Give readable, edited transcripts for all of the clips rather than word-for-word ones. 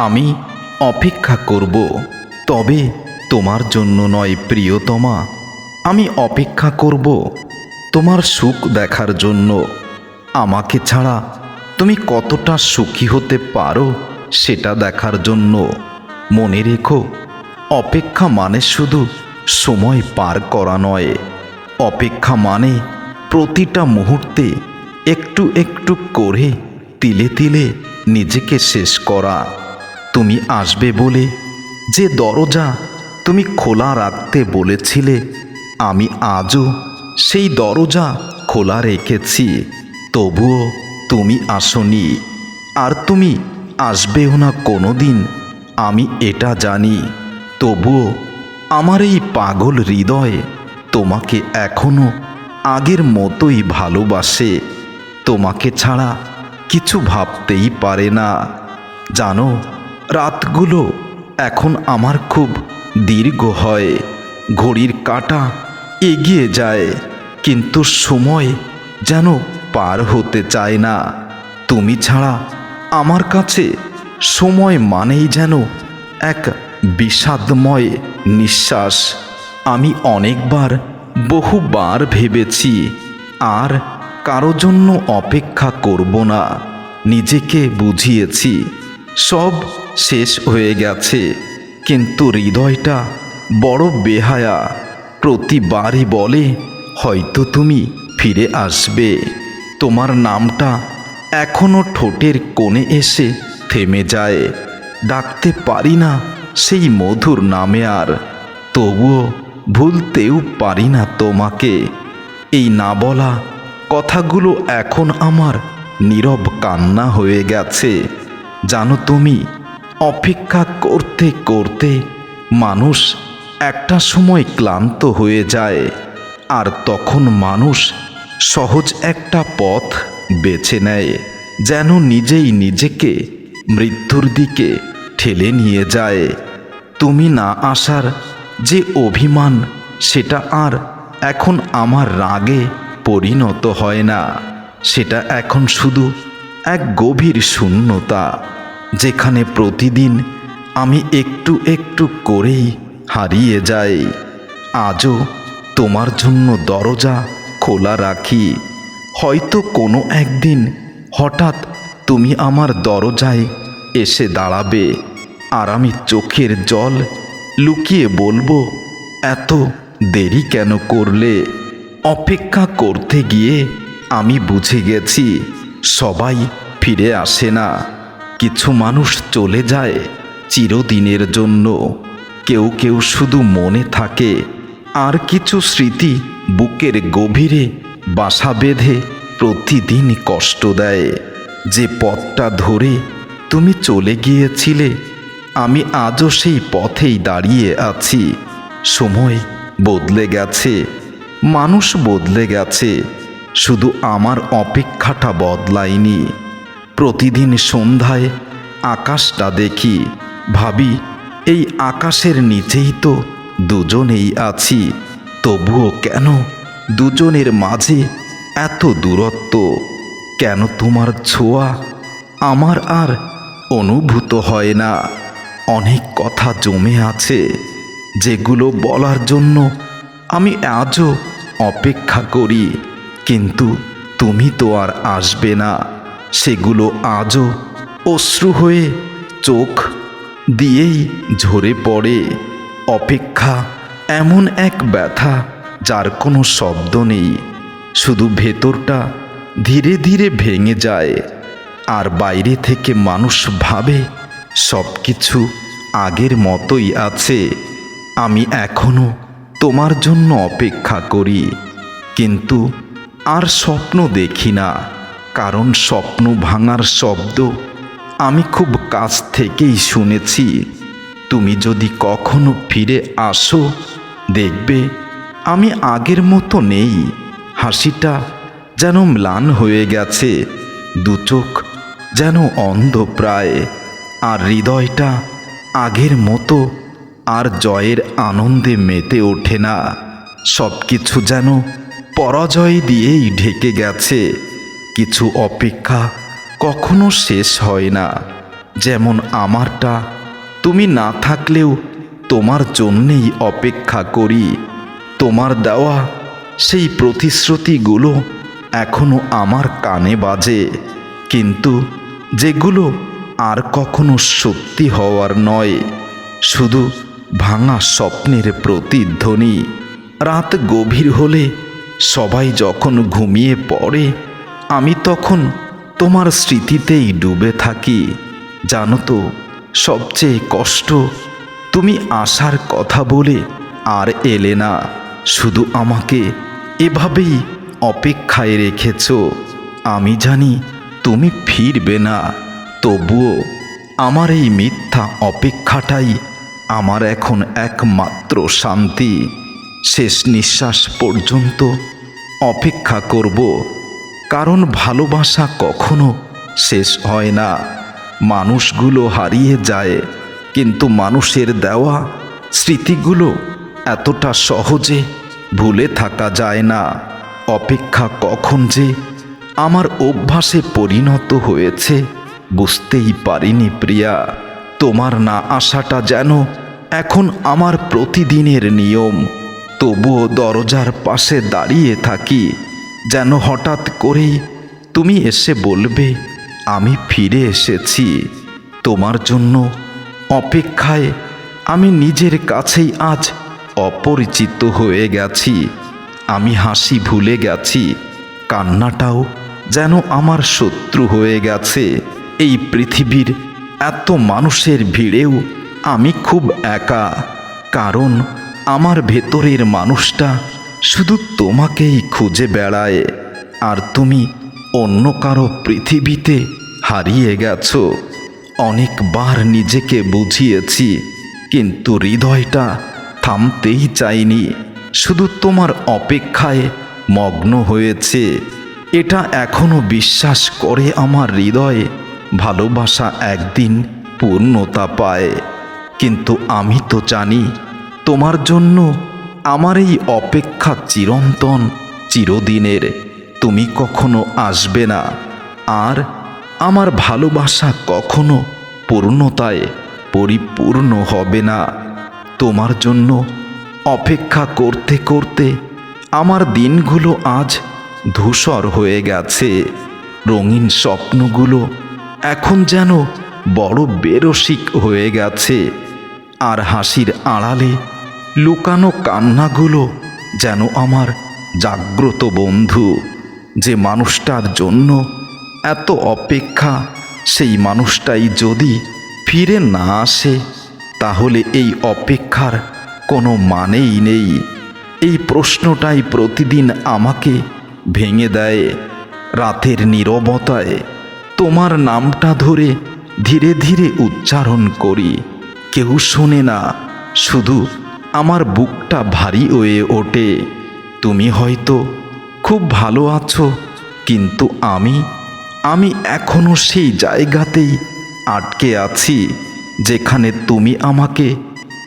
আমি অপেক্ষা করব, তবে তোমার জন্য নয় প্রিয়তমা। আমি অপেক্ষা করব তোমার সুখ দেখার জন্য। আমাকে ছাড়া তুমি কতটা সুখী হতে পারো সেটা দেখার জন্য। মনে রেখো, অপেক্ষা মানে শুধু সময় পার করা নয়। অপেক্ষা মানে প্রতিটা মুহূর্তে একটু একটু করে তিলে তিলে নিজেকে শেষ করা। তুমি আসবে বলে যে দরজা তুমি খোলা রাখতে বলেছিলে, আমি আজও সেই দরজা খোলা রেখেছি। তবুও তুমি আসনি, আর তুমি আসবেও না কোনো দিন, আমি এটা জানি। তবুও আমার এই পাগল হৃদয় তোমাকে এখনো আগের মতোই ভালোবাসে। তোমাকে ছাড়া কিছু ভাবতেই পারে না। জানো, রাতগুলো এখন আমার খুব দীর্ঘ হয়। ঘড়ির কাঁটা এগিয়ে যায়, কিন্তু সময় যেন পার হতে চায় না। তুমি ছাড়া আমার কাছে সময় মানেই যেন এক বিষাদময় নিঃশ্বাস। আমি অনেকবার বহুবার ভেবেছি আর কারো জন্য অপেক্ষা করব না। নিজেকে বুঝিয়েছি সব শেষ হয়ে গেছে, কিন্তু হৃদয়টা বড় বেহায়া। প্রতিবারই বলে হয়তো তুমি ফিরে আসবে। তোমার নামটা এখনো ঠোঁটের কোণে এসে থেমে যায়। ডাকতে পারি না সেই মধুর নামে আর, তবুও ভুলতেও পারি না তোমাকে। এই না বলা কথাগুলো এখন আমার নীরব কান্না হয়ে গেছে। জানো তুমি, অপেক্ষা করতে করতে মানুষ একটা সময় ক্লান্ত হয়ে যায়, আর তখন মানুষ সহজ একটা পথ বেছে নেয়, যেন নিজেই নিজেকে মৃত্যুর দিকে ঠেলে নিয়ে যায়। তুমি না আসার যে অভিমান, সেটা আর এখন আমার রাগে পরিণত হয় না। সেটা এখন শুধু এক গভীর শূন্যতা, যেখানে প্রতিদিন আমি একটু একটু করেই হারিয়ে যাই। আজও তোমার জন্য দরজা খোলা রাখি। হয়তো কোনো একদিন হঠাৎ তুমি আমার দরজায় এসে দাঁড়াবে, আর আমি চোখের জল লুকিয়ে বলবো, এত দেরি কেন করলে? অপেক্ষা করতে গিয়ে আমি বুঝে গেছি সবাই ফিরে আসে না। কিছু মানুষ চলে যায় চিরদিনের জন্য, কেউ কেউ শুধু মনে থাকে, আর কিছু স্মৃতি বুকের গভীরে বাসা বেঁধে প্রতিদিন কষ্ট দেয়। যে পথটা ধরে তুমি চলে গিয়েছিলে, আমি আজও সেই পথেই দাঁড়িয়ে আছি। সময় বদলে গেছে, মানুষ বদলে গেছে, শুধু আমার অপেক্ষাটা বদলায়নি। প্রতিদিন সন্ধ্যায় আকাশটা দেখি, ভাবি এই আকাশের নিচেই তো দুজনেই আছি। তবুও কেন দুজনের মাঝে এত দূরত্ব? কেন তোমার ছোঁয়া আমার আর অনুভূত হয় না? অনেক কথা জমে আছে, যেগুলো বলার জন্য আমি আজও অপেক্ষা করি, কিন্তু তুমি তো আর আসবে না। সেগুলো আজও অশ্রু হয়ে চোখ দিয়েই ঝরে পড়ে। অপেক্ষা এমন এক ব্যথা যার কোনো শব্দ নেই, শুধু ভেতরটা ধীরে ধীরে ভেঙে যায়, আর বাইরে থেকে মানুষ ভাবে সব কিছু আগের মতোই আছে। আমি এখনো তোমার জন্য অপেক্ষা করি, কিন্তু আর স্বপ্ন দেখি না, কারণ স্বপ্ন ভাঙার শব্দ আমি খুব কাছ থেকেই শুনেছি। তুমি যদি কখনো ফিরে আসো, দেখবে আমি আগের মতো নেই। হাসিটা যেন ম্লান হয়ে গেছে, দু চোখ যেন অন্ধ প্রায়, আর হৃদয়টা আগের মতো আর জয়ের আনন্দে মেতে ওঠে না। সব কিছু যেন পরাজয় দিয়েই ঢেকে গেছে। কিছু অপেক্ষা কখনো শেষ হয় না, যেমন আমারটা তুমি না থাকলেও তোমার জন্যেই অপেক্ষা করি। তোমার দেওয়া সেই প্রতিশ্রুতিগুলো এখনো আমার কানে বাজে, কিন্তু যেগুলো আর কখনো সত্যি হওয়ার নয়, শুধু ভাঙা স্বপ্নের প্রতিধ্বনি। রাত গভীর হলে সবাই যখন ঘুমিয়ে পড়ে, আমি তখন তোমার স্মৃতিতেই ডুবে থাকি। জানো তো, সবচেয়ে কষ্ট, তুমি আসার কথা বলে আর এলে না, শুধু আমাকে এভাবেই অপেক্ষায় রেখেছ। আমি জানি তুমি ফিরবে না, তবুও আমার এই মিথ্যা অপেক্ষাটাই আমার এখন একমাত্র শান্তি। শেষ নিঃশ্বাস পর্যন্ত অপেক্ষা করব, কারণ ভালোবাসা কখনো শেষ হয় না। মানুষগুলো হারিয়ে যায়, কিন্তু মানুষের দেওয়া স্মৃতিগুলো এতটা সহজে ভুলে থাকা যায় না। অপেক্ষা কখন যে আমার অভ্যাসে পরিণত হয়েছে বুঝতেই পারিনি প্রিয়া। তোমার না আসাটা যেন এখন আমার প্রতিদিনের নিয়ম। তবুও দরজার পাশে দাঁড়িয়ে থাকি, যেন হঠাৎ করেই তুমি এসে বলবে আমি ফিরে এসেছি। তোমার জন্য অপেক্ষায় আমি নিজের কাছেই আজ অপরিচিত হয়ে গেছি। আমি হাসি ভুলে গেছি, কান্নাটাও যেন আমার শত্রু হয়ে গেছে। এই পৃথিবীর এত মানুষের ভিড়েও আমি খুব একা, কারণ আমার ভেতরের মানুষটা শুধু তোমাকেই খুঁজে বেড়ায়, আর তুমি অন্য কারো পৃথিবীতে হারিয়ে গেছো। অনেকবার নিজেকে বুঝিয়েছি, কিন্তু হৃদয়টা থামতেই চাইনি, শুধু তোমার অপেক্ষায় মগ্ন হয়েছে। এটা এখনো বিশ্বাস করে আমার হৃদয়ে, ভালোবাসা একদিন পূর্ণতা পায়। কিন্তু আমি তো জানি তোমার জন্য আমার এই অপেক্ষা চিরন্তন, চিরদিনের। তুমি কখনো আসবে না, আর আমার ভালোবাসা কখনো পূর্ণতায় পরিপূর্ণ হবে না। তোমার জন্য অপেক্ষা করতে করতে আমার দিনগুলো আজ ধূসর হয়ে গেছে। রঙিন স্বপ্নগুলো এখন যেন বড় বেরসিক হয়ে গেছে, আর হাসির আড়ালে লুকানো কান্নাগুলো যেন আমার জাগ্রত বন্ধু। যে মানুষটার জন্য এত অপেক্ষা, সেই মানুষটাই যদি ফিরে না আসে, তাহলে এই অপেক্ষার কোনো মানেই নেই। এই প্রশ্নটাই প্রতিদিন আমাকে ভেঙে দেয়। রাতের নীরবতায় তোমার নামটা ধরে ধীরে ধীরে উচ্চারণ করি, কেউ শোনে না, শুধু আমার বুকটা ভারী হয়ে ওঠে। তুমি হয়তো খুব ভালো আছো, কিন্তু আমি এখনো সেই জায়গাতেই আটকে আছি, যেখানে তুমি আমাকে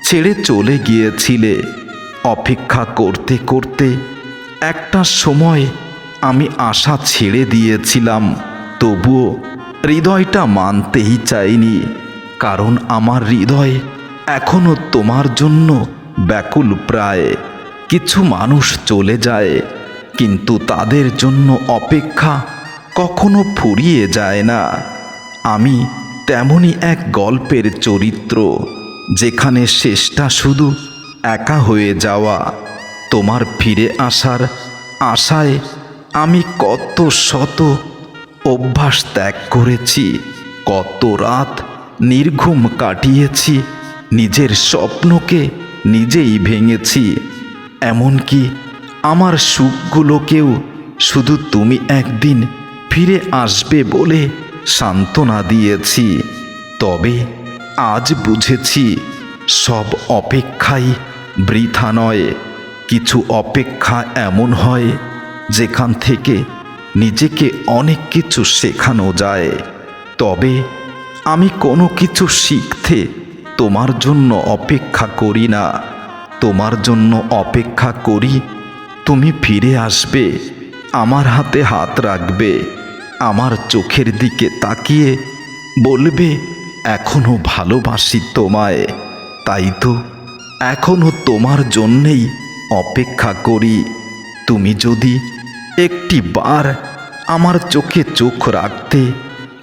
ছেড়ে চলে গিয়েছিলে। অপেক্ষা করতে করতে একটা সময় আমি আশা ছেড়ে দিয়েছিলাম, তবুও হৃদয়টা মানতেই চাইনি, কারণ আমার হৃদয় এখনো তোমার জন্য ব্যাকুল প্রায়। কিছু মানুষ চলে যায়, কিন্তু তাদের জন্য অপেক্ষা কখনো ফুরিয়ে যায় না। আমি তেমনই এক গল্পের চরিত্র, যেখানে শেষটা শুধু একা হয়ে যাওয়া। তোমার ফিরে আসার আশায় আমি কত শত অভ্যাস ত্যাগ করেছি, কত রাত নির্ঘুম কাটিয়েছি, নিজের স্বপ্নকে নিজেই ভেঙেছি। এমনকি আমার সুখগুলোকেও শুধু তুমি একদিন ফিরে আসবে বলে সান্ত্বনা দিয়েছি। তবে আজ বুঝেছি, সব অপেক্ষাই বৃথা নয়। কিছু অপেক্ষা এমন হয়, যেখান থেকে নিজেকে অনেক কিছু শেখানো যায়। তবে আমি কোনো কিছু শিখতে তোমার জন্য অপেক্ষা করি না, তোমার জন্য অপেক্ষা করি তুমি ফিরে আসবে, আমার হাতে হাত রাখবে, আমার চোখের দিকে তাকিয়ে বলবে এখনো ভালোবাসি তোমায়। তাই তো এখনো তোমার জন্যেই অপেক্ষা করি। তুমি যদি একটি বার আমার চোখে চোখ রাখতে,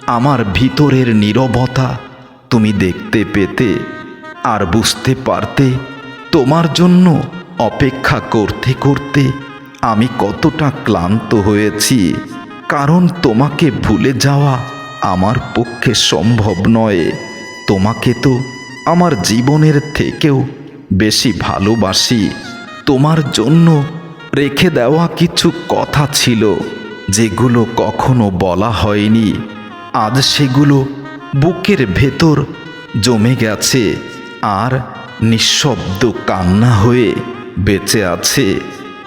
আমার ভিতরের নীরবতা তুমি দেখতে পেতে, আর বুঝতে পারতে তোমার জন্য অপেক্ষা করতে করতে আমি কতটা ক্লান্ত হয়েছি। কারণ তোমাকে ভুলে যাওয়া আমার পক্ষে সম্ভব নয়। তোমাকে তো আমার জীবনের থেকেও বেশি ভালোবাসি। তোমার জন্য রেখে দেওয়া কিছু কথা ছিল, যেগুলো কখনো বলা হয়নি। আজ সেগুলো বুকের ভেতর জমে গেছে আর নিঃশব্দ কান্না হয়ে বেঁচে আছে।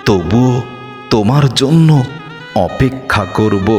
তবুও তোমার জন্য অপেক্ষা করব।